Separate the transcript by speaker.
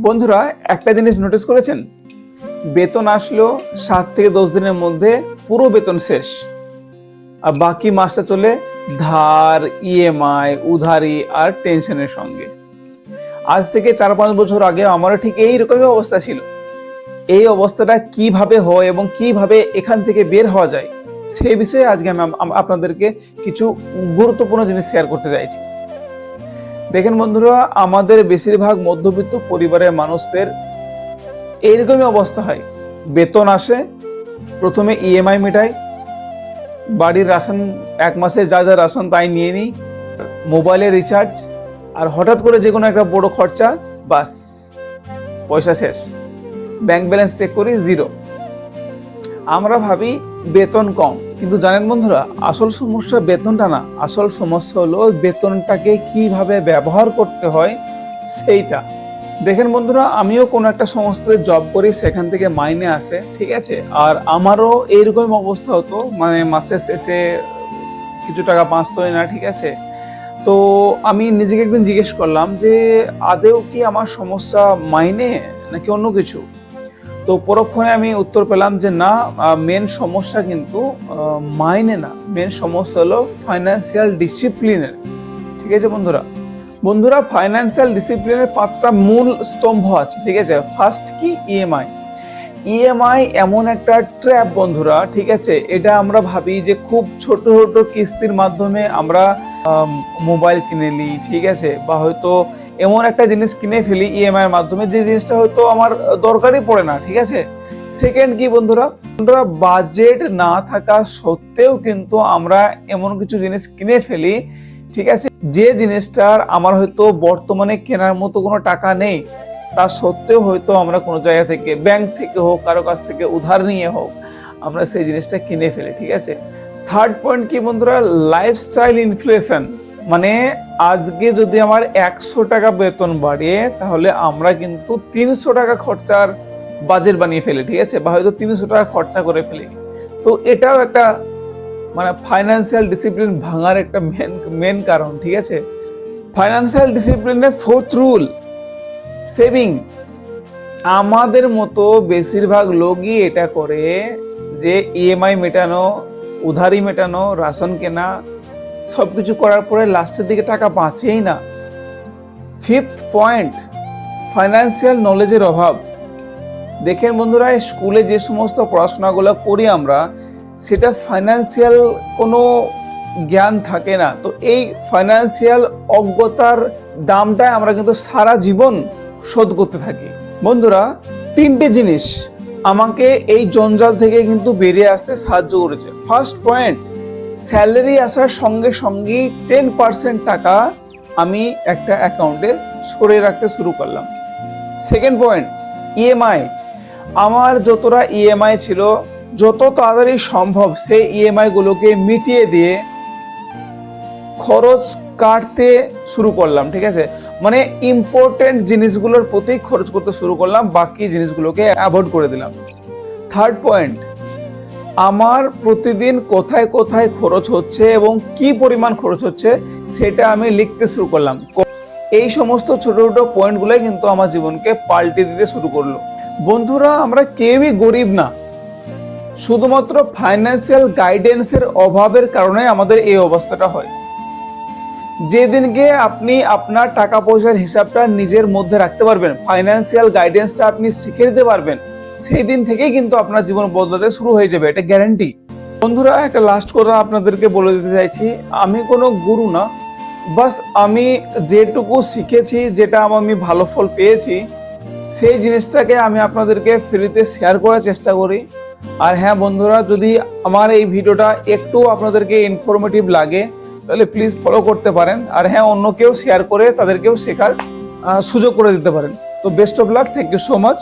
Speaker 1: বন্ধুরা একটা জিনিস নোটিস করেছেন, বেতন আসলো 7 থেকে 10 দিনের মধ্যে পুরো বেতন শেষ, আর বাকি মাসটা চলে ধার, ইএমআই, উধারি আর টেনশনের সঙ্গে। আজ থেকে 4-5 বছর আগে আমারও ঠিক এইরকমই অবস্থা ছিল। এই অবস্থাটা কিভাবে হয় এবং কিভাবে এখান থেকে বের হওয়া যায় সেই বিষয়ে আজকে আমি আপনাদেরকে কিছু গুরুত্বপূর্ণ জিনিস শেয়ার করতে চাইছি। দেখেন বন্ধুরা, আমাদের বেশিরভাগ মধ্যবিত্ত পরিবারের মানুষদের এইরকমই অবস্থা হয়। বেতন আসে, প্রথমে ইএমআই মেটাই, বাড়ির রাশন, 1 মাসে যা যা রাশন তাই নিয়ে নিই, মোবাইলের রিচার্জ, আর হঠাৎ করে যে কোনো একটা বড় খরচা, বাস পয়সা শেষ। ব্যাংক ব্যালেন্স চেক করি, 0। আমরা ভাবি বেতন কম, কিন্তু জানেন বন্ধুরা, আসল সমস্যা বেতনটা না, আসল সমস্যা হলো বেতনটাকে কিভাবে ব্যবহার করতে হয় সেইটা। দেখেন বন্ধুরা, আমিও কোনো একটা সংস্থাতে জব করি, সেখান থেকে মাইনে আসে, ঠিক আছে, আর আমারও এইরকম অবস্থা হতো, মানে মাসের শেষে কিছু টাকা বাঁচতই না, ঠিক আছে। তো আমি নিজেকে একদিন জিজ্ঞেস করলাম যে আদেও কি আমার সমস্যা মাইনে নাকি অন্য কিছু। তো পরক্ষণে আমি উত্তর পেলাম যে না, মেন সমস্যা কিন্তু মাইনে না, মেন সমস্যা হলো ফাইন্যান্সিয়াল ডিসিপ্লিনের। ঠিক আছে বন্ধুরা, ফাইন্যান্সিয়াল ডিসিপ্লিনের 5টা মূল স্তম্ভ আছে, ঠিক আছে। ফার্স্ট কি? ইএমআই এমন একটা ট্র্যাপ বন্ধুরা, ঠিক আছে। এটা আমরা ভাবি যে খুব ছোট ছোট কিস্তির মাধ্যমে আমরা মোবাইল কিনে নিই, ঠিক আছে, বা হয়তো এমন একটা জিনিস কিনে ফেলি ইএমআই এর মাধ্যমে যে জিনিসটা হয়তো আমার দরকারই পড়ে না, ঠিক আছে। সেকেন্ড কি বন্ধুরা, বাজেট না থাকা সত্ত্বেও কিন্তু আমরা এমন কিছু জিনিস কিনে ফেলি, ঠিক আছে, যে জিনিসটার আমার হয়তো বর্তমানে কেনার মতো কোনো টাকা নেই, তা সত্ত্বেও হয়তো আমরা কোনো জায়গা থেকে, ব্যাংক থেকে হোক, কারো কাছ থেকে উধার নিয়ে হোক, আমরা সেই জিনিসটা কিনে ফেলি, ঠিক আছে। থার্ড পয়েন্ট কি বন্ধুরা, লাইফস্টাইল ইনফ্লেশন। মানে আজকে যদি আমার 100 টাকা বেতন বাড়ে, তাহলে আমরা কিন্তু 300 টাকা খরচার বাজেট বানিয়ে ফেলি, ঠিক আছে, বা হয়তো 300 টাকা খরচা করে ফেলি। তো এটাও একটা মানে ফাইন্যান্সিয়াল ডিসিপ্লিন ভাঙার একটা মেন কারণ, ঠিক আছে। ফাইন্যান্সিয়াল ডিসিপ্লিনের 4th রুল, সেভিং। আমাদের মতো বেশিরভাগ লোকই এটা করে যে ইএমআই মেটানো, উধারি মেটানো, রাশন কেনা, সবকিছু করার পরে লাস্টের দিকে টাকা বাঁচেই না। 5th পয়েন্ট, ফাইন্যান্সিয়াল নলেজের অভাব। দেখেন বন্ধুরা, স্কুলে যে সমস্ত পড়াশোনাগুলো করি আমরা, সেটা ফাইন্যান্সিয়াল কোনো জ্ঞান থাকে না। তো এই ফাইন্যান্সিয়াল অজ্ঞতার দামটাই আমরা কিন্তু সারা জীবন শোধ করতে থাকি। বন্ধুরা, 3টে জিনিস আমাকে এই জঞ্জাল থেকে কিন্তু বেরিয়ে আসতে সাহায্য করেছে। ফার্স্ট পয়েন্ট, স্যালারি আসার সঙ্গে সঙ্গেই 10% টাকা আমি একটা অ্যাকাউন্টে সরিয়ে রাখতে শুরু করলাম। Second point, EMI. আমার যতটা ইএমআই ছিল, যত তাড়াতাড়ি সম্ভব সেই ইএমআই গুলোকে মিটিয়ে দিয়ে খরচ কাটতে শুরু করলাম, ঠিক আছে। মানে ইম্পর্টেন্ট জিনিসগুলোর প্রতি খরচ করতে শুরু করলাম, বাকি জিনিসগুলোকে অ্যাভয়েড করে দিলাম। থার্ড পয়েন্ট, আমার প্রতিদিন কোথায় কোথায় খরচ হচ্ছে এবং কি পরিমাণ খরচ হচ্ছে সেটা আমি লিখতে শুরু করলাম। এই সমস্ত ছোট ছোট পয়েন্টগুলোই কিন্তু আমার জীবনকে পাল্টে দিতে শুরু করলো। বন্ধুরা, আমরা কেউই গরিব না, শুধুমাত্র ফাইন্যান্সিয়াল গাইডেন্সের অভাবের কারণে আমাদের এই অবস্থাটা হয়। যেদিনকে আপনি আপনার টাকা পয়সার হিসাবটা নিজের মধ্যে রাখতে পারবেন, ফাইন্যান্সিয়াল গাইডেন্সটা আপনি শিখে নিতে পারবেন, সেই দিন থেকেই কিন্তু আপনার জীবন বদলাতে শুরু হয়ে যাবে, এটা গ্যারান্টি। বন্ধুরা, একটা লাস্ট কথা আপনাদেরকে বলে দিতে চাইছি, আমি কোনো গুরু না, বাস আমি যেটুকু শিখেছি, যেটা আমি ভালো ফল পেয়েছি, সেই জিনিসটাকে আমি আপনাদেরকে ফ্রিতে শেয়ার করার চেষ্টা করি। আর হ্যাঁ বন্ধুরা, যদি আমার এই ভিডিওটা একটু আপনাদেরকে ইনফরমেটিভ লাগে, তাহলে প্লিজ ফলো করতে পারেন। আর হ্যাঁ, অন্যকেও শেয়ার করে তাদেরকেও শেখার সুযোগ করে দিতে পারেন। তো best of luck, thank you so much.